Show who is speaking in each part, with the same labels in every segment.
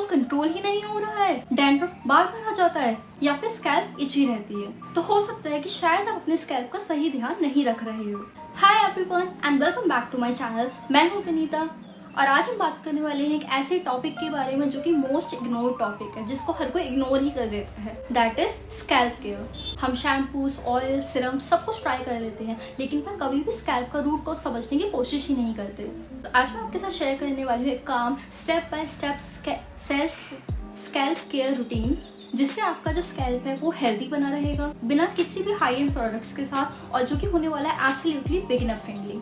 Speaker 1: Oil control ही नहीं हो रहा है, डैंड्रफ बार बार आ जाता है या फिर स्कैल्प इची रहती है, तो हो सकता है कि शायद आप अपने स्कैल्प का सही ध्यान नहीं रख रहे हो। Hi everyone and welcome back to my channel. मैं हूं विनीता और आज हम बात करने वाले हैं एक ऐसे टॉपिक के बारे में जो कि मोस्ट इग्नोर टॉपिक है, जिसको हर कोई इग्नोर ही कर देता है, दैट इज स्कैल्प केयर। हम शैम्पूस, ऑयल, सिरम सब कुछ ट्राई कर लेते हैं, लेकिन पर कभी भी स्कैल्प का रूट को समझने की कोशिश ही नहीं करते। तो आज मैं आपके साथ शेयर करने वाली हूँ एक काम step by step self scalp care routine, जिससे आपका जो स्कैल्प है वो हेल्दी बना रहेगा बिना किसी भी हाई एंड प्रोडक्ट्स के साथ, और जो कि होने वाला है एब्सोल्युटली बिगिनर फ्रेंडली।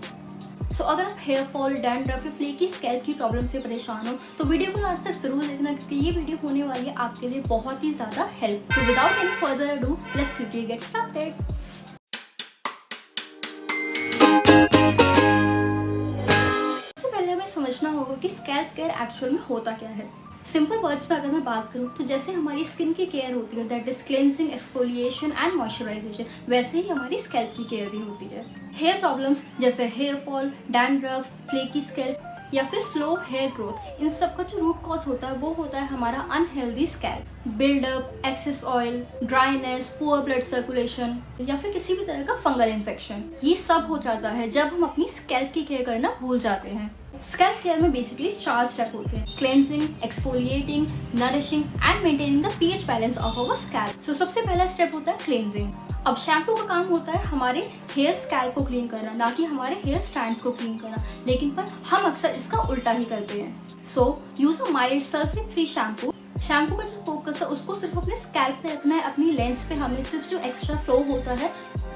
Speaker 1: सो अगर आप हेयर फॉल, डैंड्रफ या फ्लेकी स्कैल्प की प्रॉब्लम से परेशान हो तो वीडियो को लास्ट तक जरूर देखना, क्योंकि ये वीडियो होने वाली है आपके लिए बहुत ही ज़्यादा help. So without any further ado let's quickly get started. सबसे पहले हमें समझना होगा कि स्कैल्प केयर एक्चुअल में होता क्या है। सिंपल वर्ड्स में अगर मैं बात करूँ तो जैसे हमारी स्किन की केयर होती है, that is cleansing, exfoliation and moisturisation, वैसे ही हमारी स्कैल्प की केयर भी होती है। हेयर प्रॉब्लम्स जैसे hair fall, dandruff, flaky scalp या फिर स्लो हेयर ग्रोथ, इन सब का जो रूट कॉज होता है वो होता है हमारा unhealthy scalp, buildup, excess oil, dryness, poor blood circulation या फिर किसी भी तरह का फंगल इन्फेक्शन। ये सब हो जाता है जब हम अपनी स्कैल्प की केयर करना भूल जाते हैं। स्कैल्प केयर में बेसिकली 4 स्टेप होते हैं: cleansing, exfoliating, nourishing and maintaining the pH balance of our scalp. So सबसे पहला स्टेप होता है क्लेंजिंग। अब शैम्पू का काम होता है हमारे हेयर स्कैल्प को क्लीन करना, ना कि हमारे हेयर स्ट्रैंड्स को क्लीन करना, लेकिन पर हम अक्सर इसका उल्टा ही करते हैं। So use a mild sulphate free shampoo. Shampoo का जो फोकस है उसको सिर्फ अपने स्कैल्प पे रखना है, अपनी लेंस पे हमें सिर्फ जो एक्स्ट्रा फ्लो होता है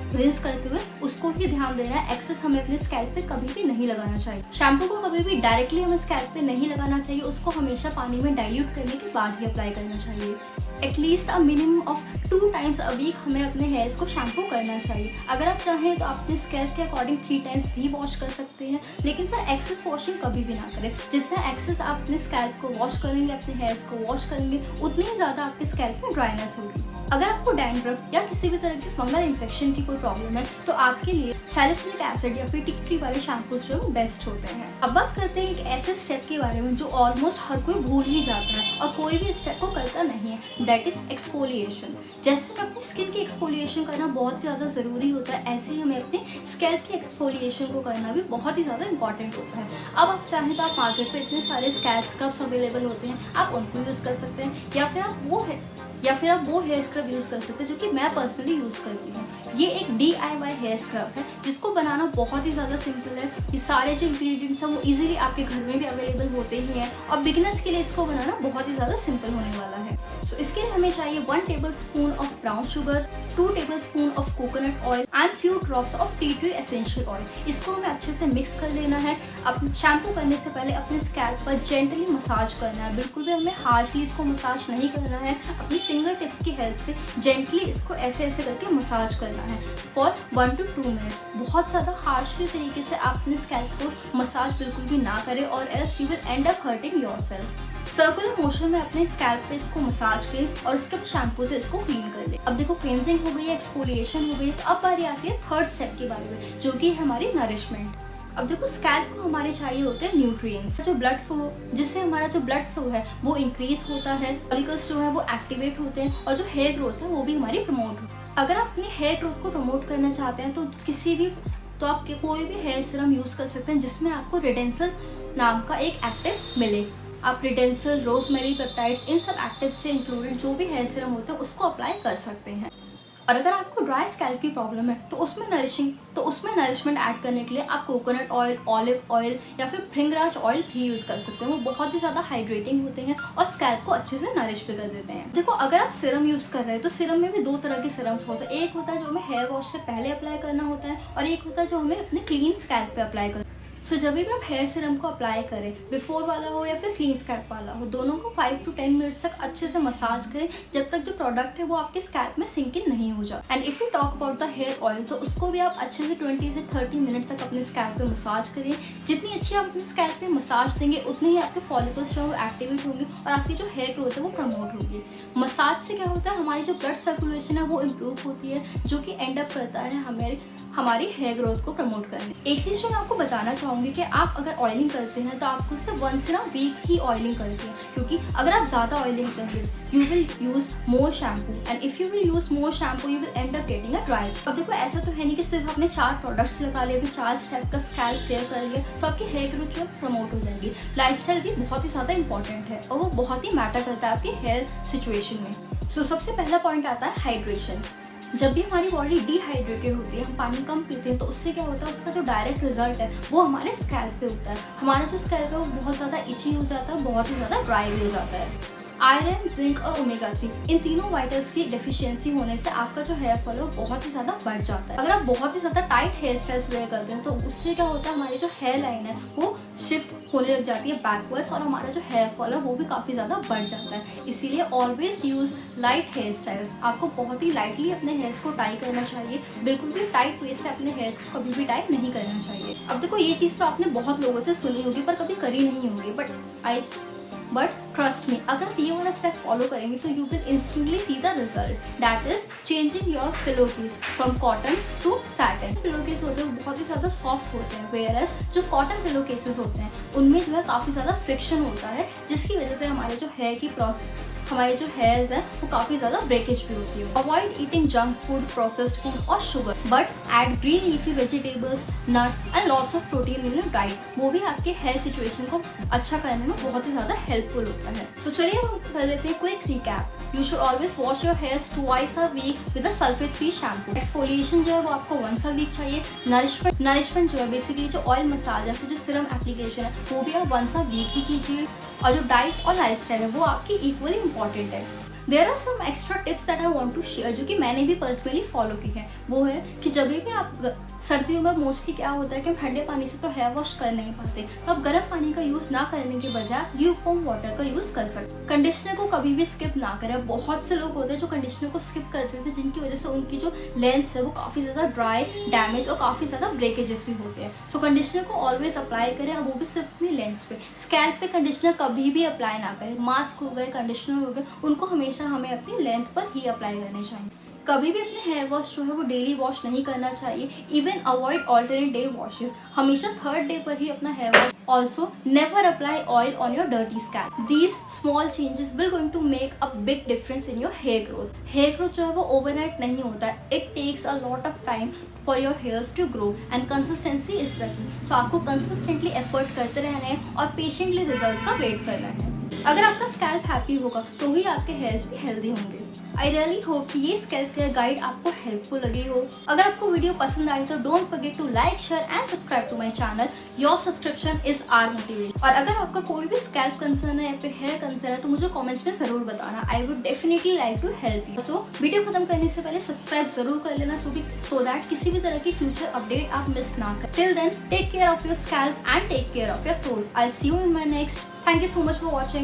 Speaker 1: रिंस करते हुए उसको ही ध्यान देना है। एक्सेस हमें अपने स्कैल्प पे कभी भी नहीं लगाना चाहिए। शैम्पू को कभी भी डायरेक्टली हमें स्कैल्प पे नहीं लगाना चाहिए, उसको हमेशा पानी में डाइल्यूट करने के बाद ही अप्लाई करना चाहिए। At least a minimum of 2 times a week हमें अपने हेयर्स को शैम्पू करना चाहिए। अगर आप चाहें तो आप अपने स्कैल्प के अकॉर्डिंग 3 टाइम्स भी वॉश कर सकते हैं, लेकिन सर एक्सेस वॉशिंग कभी भी ना करें। जितना एक्सेस आप अपने स्कैल्प को वॉश करेंगे, अपने हेयर्स को वॉश करेंगे, उतनी ही ज़्यादा आपके स्कैल्प में ड्राइनेस होगी। अगर आपको डैंड्रफ या किसी भी तरह की फंगल इन्फेक्शन की कोई प्रॉब्लम है तो आपके लिए सैलिसिलिक एसिड या फिर टी ट्री वाले शैम्पूज जो बेस्ट होते हैं। अब बात करते हैं एक ऐसे स्टेप के बारे में जो ऑलमोस्ट हर कोई भूल ही जाता है और कोई भी स्टेप को करता नहीं है, दैट इज एक्सफोलिएशन। जैसे अपनी स्किन की एक्सफोलिएशन करना बहुत ज़्यादा ज़रूरी होता है, ऐसे ही हमें अपने स्कैल्प की एक्सफोलिएशन को करना भी बहुत ही ज़्यादा इंपॉर्टेंट होता है। अब आप चाहें तो आप मार्केट पे इतने सारे स्कैल्प स्क्रब्स अवेलेबल होते हैं, आप उनको यूज़ कर सकते हैं, या फिर आप वो हेयर स्क्रब यूज़ कर सकते हैं जो कि मैं पर्सनली यूज़ करती हूँ। ये एक DIY हेयर स्क्रब है जिसको बनाना बहुत ही ज़्यादा सिंपल है। ये सारे जो इंग्रेडिएंट्स हैं वो इजीली आपके घर में भी अवेलेबल होते ही हैं, और बिगिनर्स के लिए इसको बनाना बहुत ही ज़्यादा सिंपल होने वाला है। सो इसके लिए हमें चाहिए 1 tablespoon of brown sugar, 2 tablespoon of coconut oil and few drops of tea tree essential oil. इसको हमें अच्छे से मिक्स कर लेना है। अब शैम्पू करने से पहले अपने स्कैल्प पर जेंटली मसाज करना है, बिल्कुल भी हमें हार्शली इसको मसाज नहीं करना है। अपनी फिंगर टिप्स की हेल्प से जेंटली इसको ऐसे ऐसे करके मसाज करना है फॉर 1 to 2 मिनट्स। बहुत ज़्यादा हार्शली तरीके से आप अपने स्कैल्प को मसाज बिल्कुल भी ना करें, और else you will end up hurting yourself. Circular motion में अपने स्कैल्प पे इसको मसाज करें और उसके बाद शैम्पू से इसको क्लीन कर लें। अब देखो क्लेंजिंग हो गई है, एक्सफोलिएशन हो गई है, तो अब बारी आती है 3rd स्टेप के बारे में, जो कि है हमारी नरिशमेंट। अब देखो स्कैल्प को हमारे चाहिए होते हैं न्यूट्रिएंट्स, जो ब्लड फ्लो, जिससे हमारा जो ब्लड फ्लो है वो इंक्रीज होता है, फॉलिकल्स जो है वो एक्टिवेट होते हैं, और जो हेयर ग्रोथ है वो भी हमारी प्रमोट होती है। अगर आप अपनी हेयर ग्रोथ को प्रमोट करना चाहते हैं तो आप कोई भी हेयर सीरम यूज़ कर सकते हैं जिसमें आपको रिडेंसल नाम का एक एक्टिव मिले। आप रिडेंसल, रोजमेरी पेप्टाइड्स, इन सब एक्टिव से इंक्लूडेड जो भी हेयर सीरम होते हैं उसको अप्लाई कर सकते हैं। और अगर आपको ड्राई स्कैल्प की प्रॉब्लम है तो उसमें नरिशमेंट ऐड करने के लिए आप कोकोनट ऑयल, ऑलिव ऑयल या फिर भृंगराज ऑयल भी यूज़ कर सकते हैं। वो बहुत ही ज़्यादा हाइड्रेटिंग होते हैं और स्कैल्प को अच्छे से नरिश भी कर देते हैं। देखो अगर आप सिरम यूज़ कर रहे हैं तो सिरम में भी 2 तरह के सिरम्स होते हैं। एक होता है जो हमें हेयर वॉश से पहले अप्लाई करना होता है, और एक होता है जो हमें अपने क्लीन स्कैल्प पे अप्लाई करना है। सो जब भी आप हेयर सीरम को अप्लाई करें, बिफोर वाला हो या फिर क्लीन स्कैल्प वाला हो, दोनों को 5 to 10 मिनट्स तक अच्छे से मसाज करें जब तक जो प्रोडक्ट है वो आपके स्कैल्प में सिंक इन नहीं हो जाए। And if you talk about the hair oil, तो उसको भी आप अच्छे से 20 से 30 मिनट तक अपने स्कैल्प पे मसाज करें। जितनी अच्छी आप अपने स्कैल्प पे मसाज देंगे उतने ही आपके फॉलिकल्स जो है वो एक्टिवेट होंगे और आपकी जो हेयर ग्रोथ है वो प्रमोट होगी। मसाज से क्या होता है, हमारी जो ब्लड सर्कुलेशन है वो इम्प्रूव होती है, जो कि एंड अप करता है हमारी हेयर ग्रोथ को प्रमोट करने। एक चीज़ जो मैं आपको बताना चाहूँगी चाहूँगी कि आप अगर ऑयलिंग करते हैं तो आपको सिर्फ वंस इन अ वीक ही ऑयलिंग करनी है, क्योंकि अगर आप ज़्यादा ऑयलिंग करेंगे you will use more shampoo, and if you will use more shampoo you will end up getting a dry. अब देखो ऐसा तो है नहीं कि सिर्फ आपने 4 प्रोडक्ट्स लगा लिए, अभी 4 स्टेप का स्कैल्प केयर कर लिया तो आपकी हेयर ग्रोथ जो प्रमोट हो जाएगी। लाइफस्टाइल भी बहुत ही ज़्यादा इंपॉर्टेंट है और वो बहुत ही मैटर करता है आपकी हेयर सिचुएशन में। सो सबसे पहला पॉइंट आता है हाइड्रेशन। जब भी हमारी बॉडी डिहाइड्रेटेड होती है, हम पानी कम पीते हैं, तो उससे क्या होता है, उसका जो डायरेक्ट रिजल्ट है वो हमारे स्कैल्प पे होता है। हमारा जो स्कैल्प है वो बहुत ज़्यादा इची हो जाता है, बहुत ही ज़्यादा ड्राई भी हो जाता है। आयरन, जिंक और ओमेगा 3 इन तीनों वाइटल्स की डेफिशिएंसी होने से आपका जो हेयर फॉल है वो बहुत ही ज़्यादा बढ़ जाता है। अगर आप बहुत ही ज़्यादा टाइट हेयर स्टाइल्स वेयर करते हैं तो उससे क्या होता है, हमारी जो हेयर लाइन है वो शिफ्ट होने लग जाती है बैकवर्ड्स और हमारा जो हेयर फॉल है वो भी काफ़ी ज़्यादा बढ़ जाता है। इसीलिए always use light hair styles. आपको बहुत ही लाइटली अपने हेयर्स को टाई करना चाहिए, बिल्कुल भी टाइट वे से अपने हेयर्स को कभी भी टाई नहीं करना चाहिए। अब देखो ये चीज़ तो आपने बहुत लोगों से सुनी होगी पर कभी करी नहीं होगी, बट ट्रस्ट मी, अगर आप ये वाला स्टेप फॉलो करेंगे तो you will instantly see the result, that is changing your pillow case from cotton to satin. Pillow case होते हैं बहुत ही ज़्यादा सॉफ्ट होते हैं, वेयरएज जो कॉटन पिलो केसेस होते हैं उनमें जो है काफ़ी ज़्यादा फ्रिक्शन होता है, जिसकी वजह से हमारे जो हेयर की हमारे जो हेयर्स हैं वो काफ़ी ज़्यादा ब्रेकेज भी होती है। Avoid eating junk food, processed food और sugar, but add green leafy vegetables, nuts and lots of protein in your diet. वो भी आपके हेयर सिचुएशन को अच्छा करने में बहुत ही ज़्यादा हेल्पफुल होता है। सो चलिए हम कर लेते हैं quick recap. You should always wash your hairs twice a week with a sulfate-free shampoo. Exfoliation जो है वो आपको once a week चाहिए। Nourishment जो है बेसिकली जो ऑयल मसाज जैसे जो सीरम एप्लीकेशन है वो भी आप once a week ही कीजिए। और जो डाइट और लाइफस्टाइल है वो आपकी इक्वली इम्पॉर्टेंट है। There are some extra tips that I want to share जो कि मैंने भी पर्सनली फॉलो की हैं। वो है कि जब भी आप सर्दियों में मोस्टली क्या होता है कि हम ठंडे पानी से तो हेयर वॉश कर नहीं पाते, तो आप गर्म पानी का यूज़ ना करने के बजाय ल्यूकवार्म वाटर का यूज़ कर सकते हैं। कंडीशनर को कभी भी स्किप ना करें। बहुत से लोग होते हैं जो कंडीशनर को स्किप करते थे, जिनकी वजह से उनकी जो लेंस है वो काफ़ी ज़्यादा ड्राई, डैमेज और काफ़ी ज़्यादा ब्रेकेजेस भी होते हैं। सो कंडीशनर को ऑलवेज अप्लाई करें, और वो भी सिर्फ अपनी लेंस पे। स्कैल्प पे कंडीशनर कभी भी अप्लाई ना करें। मास्क हो गए, कंडीशनर हो गए, उनको हमेशा हमें अपनी लेंथ पर ही अप्लाई करने चाहिए। कभी भी अपने हेयर वॉश जो है वो डेली वॉश नहीं करना चाहिए। Even avoid alternate day washes, हमेशा 3rd डे पर ही अपना hair wash. Also never apply oil on your dirty scalp. These small changes will going to make a big difference in your hair growth. Hair growth जो है वो overnight नहीं होता है, it takes a lot of time for your hairs to grow and consistency is the key. So आपको consistently effort करते रहना है और पेशेंटली रिजल्ट का वेट करना है। अगर आपका स्कैल्प हैप्पी होगा तो ही आपके हेयर्स भी हेल्दी होंगे। आई रियली होप कि ये स्कैल्प केयर गाइड आपको हेल्पफुल लगी हो। अगर आपको वीडियो पसंद आई तो don't forget to like, share and subscribe to my channel. Your subscription is our motivation. और अगर आपका कोई भी स्कैल्प कंसर्न है या फिर हेयर कंसर्न है तो मुझे कमेंट्स में जरूर बताना। I would definitely like to help you. So video खत्म करने से पहले सब्सक्राइब जरूर कर लेना सो दैट किसी भी तरह की फ्यूचर अपडेट आप मिस ना करें। Till then take care of your scalp and take care of your soul. I see you in my next. Thank you so much for watching.